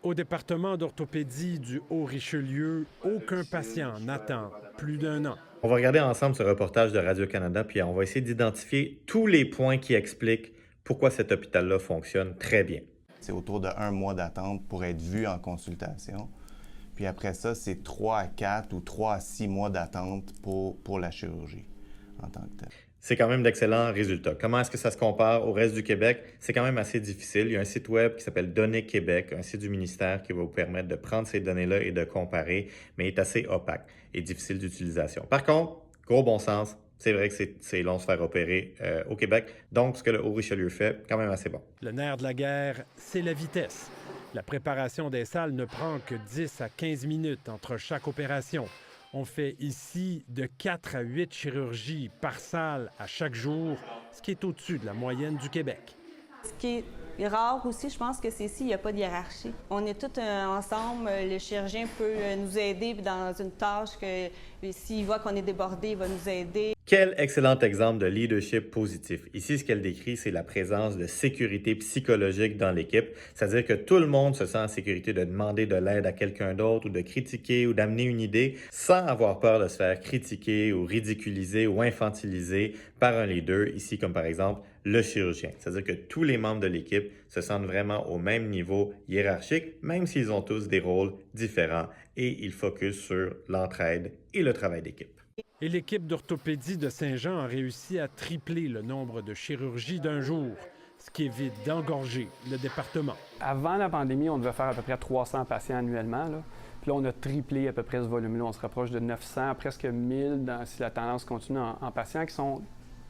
Au département d'orthopédie du Haut-Richelieu, aucun patient n'attend plus d'1 an. On va regarder ensemble ce reportage de Radio-Canada, puis on va essayer d'identifier tous les points qui expliquent pourquoi cet hôpital-là fonctionne très bien. C'est autour de 1 mois d'attente pour être vu en consultation. Puis après ça, c'est 3 à 4 ou 3 à 6 mois d'attente pour la chirurgie en tant que telle. C'est quand même d'excellents résultats. Comment est-ce que ça se compare au reste du Québec? C'est quand même assez difficile. Il y a un site web qui s'appelle Données Québec, un site du ministère qui va vous permettre de prendre ces données-là et de comparer, mais il est assez opaque et difficile d'utilisation. Par contre, gros bon sens, c'est vrai que c'est long de se faire opérer au Québec. Donc, ce que le Haut-Richelieu fait, quand même assez bon. Le nerf de la guerre, c'est la vitesse. La préparation des salles ne prend que 10 à 15 minutes entre chaque opération. On fait ici de 4 à 8 chirurgies par salle à chaque jour, ce qui est au-dessus de la moyenne du Québec. Ce qui est rare aussi, je pense que c'est ici, il n'y a pas de hiérarchie. On est tous ensemble, le chirurgien peut nous aider dans une tâche que s'il voit qu'on est débordé, il va nous aider. Quel excellent exemple de leadership positif. Ici, ce qu'elle décrit, c'est la présence de sécurité psychologique dans l'équipe, c'est-à-dire que tout le monde se sent en sécurité de demander de l'aide à quelqu'un d'autre ou de critiquer ou d'amener une idée sans avoir peur de se faire critiquer ou ridiculiser ou infantiliser par un leader, ici comme par exemple le chirurgien. C'est-à-dire que tous les membres de l'équipe se sentent vraiment au même niveau hiérarchique, même s'ils ont tous des rôles différents et ils focusent sur l'entraide et le travail d'équipe. Et l'équipe d'orthopédie de Saint-Jean a réussi à tripler le nombre de chirurgies d'un jour, ce qui évite d'engorger le département. Avant la pandémie, on devait faire à peu près 300 patients annuellement, là. Puis là, on a triplé à peu près ce volume-là. On se rapproche de 900, presque 1000 si la tendance continue en patients qui sont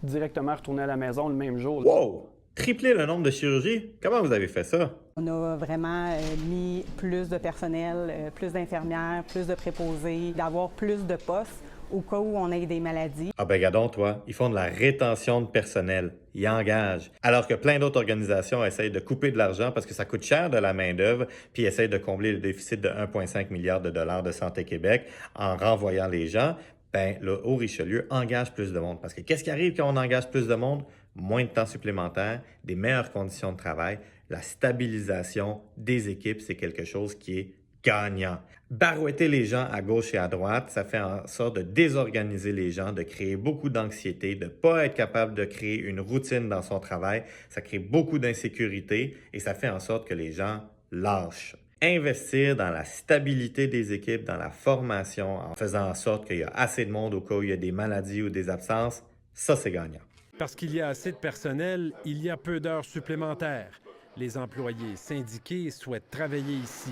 directement retournés à la maison le même jour. Wow! Tripler le nombre de chirurgies? Comment vous avez fait ça? On a vraiment mis plus de personnel, plus d'infirmières, plus de préposés, d'avoir plus de postes au cas où on ait des maladies. Ah ben gadon, toi, ils font de la rétention de personnel. Ils engagent. Alors que plein d'autres organisations essayent de couper de l'argent parce que ça coûte cher de la main-d'œuvre, puis essayent de combler le déficit de 1,5 milliard de dollars de Santé Québec en renvoyant les gens. Ben, le Haut-Richelieu engage plus de monde. Parce que qu'est-ce qui arrive quand on engage plus de monde? Moins de temps supplémentaire, des meilleures conditions de travail, la stabilisation des équipes, c'est quelque chose qui est gagnant. Barouetter les gens à gauche et à droite, ça fait en sorte de désorganiser les gens, de créer beaucoup d'anxiété, de ne pas être capable de créer une routine dans son travail. Ça crée beaucoup d'insécurité et ça fait en sorte que les gens lâchent. Investir dans la stabilité des équipes, dans la formation, en faisant en sorte qu'il y a assez de monde au cas où il y a des maladies ou des absences, ça c'est gagnant. Parce qu'il y a assez de personnel, il y a peu d'heures supplémentaires. Les employés syndiqués souhaitent travailler ici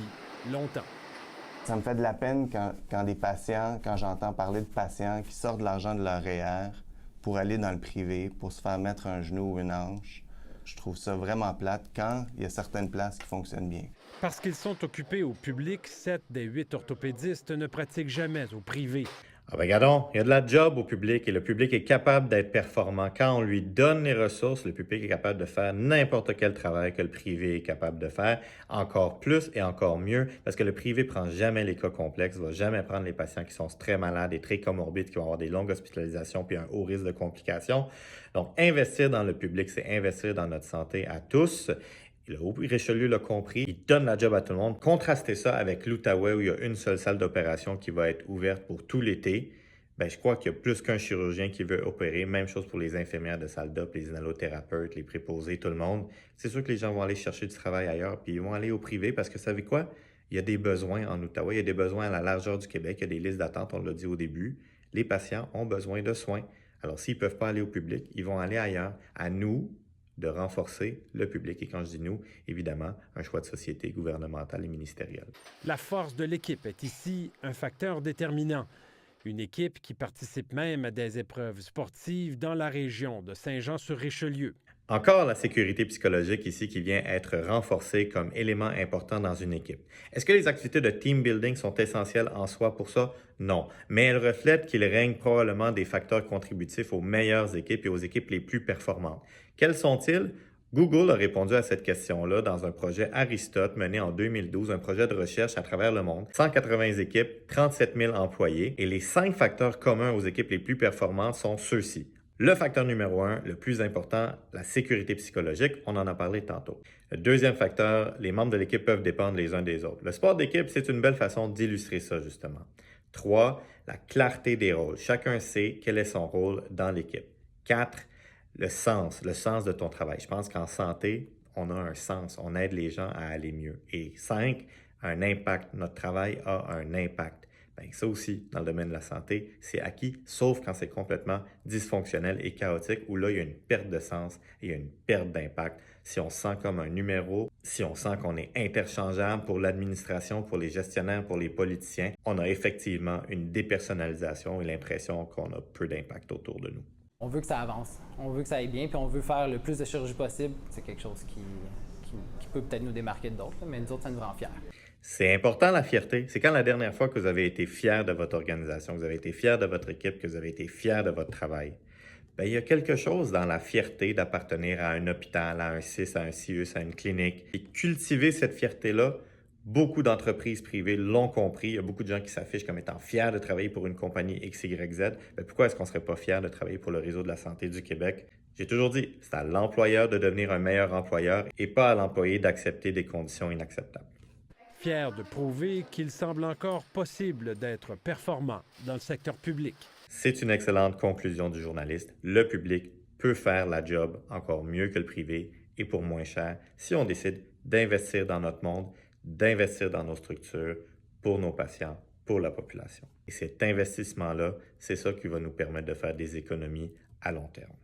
longtemps. Ça me fait de la peine quand j'entends parler de patients qui sortent de l'argent de leur REER pour aller dans le privé, pour se faire mettre un genou ou une hanche. Je trouve ça vraiment plate quand il y a certaines places qui fonctionnent bien. Parce qu'ils sont occupés au public, 7 des 8 orthopédistes ne pratiquent jamais au privé. Ah ben regardons, il y a de la job au public et le public est capable d'être performant. Quand on lui donne les ressources, le public est capable de faire n'importe quel travail que le privé est capable de faire, encore plus et encore mieux, parce que le privé prend jamais les cas complexes, va jamais prendre les patients qui sont très malades et très comorbides, qui vont avoir des longues hospitalisations puis un haut risque de complications. Donc, investir dans le public, c'est investir dans notre santé à tous. Le Haut-Richelieu l'a compris, il donne la job à tout le monde. Contrastez ça avec l'Outaouais où il y a une seule salle d'opération qui va être ouverte pour tout l'été. Bien, je crois qu'il y a plus qu'un chirurgien qui veut opérer. Même chose pour les infirmières de salle d'op, les inhalothérapeutes, les préposés, tout le monde. C'est sûr que les gens vont aller chercher du travail ailleurs, puis ils vont aller au privé parce que, vous savez quoi? Il y a des besoins en Outaouais, il y a des besoins à la largeur du Québec, il y a des listes d'attente, on l'a dit au début. Les patients ont besoin de soins. Alors, s'ils ne peuvent pas aller au public, ils vont aller ailleurs. À nous de renforcer le public. Et quand je dis nous, évidemment, un choix de société gouvernementale et ministérielle. La force de l'équipe est ici un facteur déterminant. Une équipe qui participe même à des épreuves sportives dans la région de Saint-Jean-sur-Richelieu. Encore la sécurité psychologique ici qui vient être renforcée comme élément important dans une équipe. Est-ce que les activités de team building sont essentielles en soi pour ça? Non. Mais elles reflètent qu'il règne probablement des facteurs contributifs aux meilleures équipes et aux équipes les plus performantes. Quels sont-ils? Google a répondu à cette question-là dans un projet Aristote mené en 2012, un projet de recherche à travers le monde. 180 équipes, 37 000 employés et les 5 facteurs communs aux équipes les plus performantes sont ceux-ci. Le facteur numéro 1, le plus important, la sécurité psychologique, on en a parlé tantôt. Le deuxième facteur, les membres de l'équipe peuvent dépendre les uns des autres. Le sport d'équipe, c'est une belle façon d'illustrer ça, justement. 3, la clarté des rôles. Chacun sait quel est son rôle dans l'équipe. 4, le sens de ton travail. Je pense qu'en santé, on a un sens, on aide les gens à aller mieux. Et 5, un impact. Notre travail a un impact. Bien, ça aussi, dans le domaine de la santé, c'est acquis, sauf quand c'est complètement dysfonctionnel et chaotique, où là, il y a une perte de sens et il y a une perte d'impact. Si on se sent comme un numéro, si on sent qu'on est interchangeable pour l'administration, pour les gestionnaires, pour les politiciens, on a effectivement une dépersonnalisation et l'impression qu'on a peu d'impact autour de nous. On veut que ça avance, on veut que ça aille bien, puis on veut faire le plus de chirurgie possible. C'est quelque chose qui peut peut-être nous démarquer d'autres, mais nous autres, ça nous rend fiers. C'est important, la fierté. C'est quand la dernière fois que vous avez été fier de votre organisation, que vous avez été fier de votre équipe, que vous avez été fier de votre travail? Bien, il y a quelque chose dans la fierté d'appartenir à un hôpital, à un CIS, à un CIUS, à une clinique. Et cultiver cette fierté-là, beaucoup d'entreprises privées l'ont compris. Il y a beaucoup de gens qui s'affichent comme étant fiers de travailler pour une compagnie XYZ. Bien, pourquoi est-ce qu'on ne serait pas fier de travailler pour le Réseau de la santé du Québec? J'ai toujours dit, c'est à l'employeur de devenir un meilleur employeur et pas à l'employé d'accepter des conditions inacceptables. Fier de prouver qu'il semble encore possible d'être performant dans le secteur public. C'est une excellente conclusion du journaliste. Le public peut faire la job encore mieux que le privé et pour moins cher si on décide d'investir dans notre monde, d'investir dans nos structures pour nos patients, pour la population. Et cet investissement-là, c'est ça qui va nous permettre de faire des économies à long terme.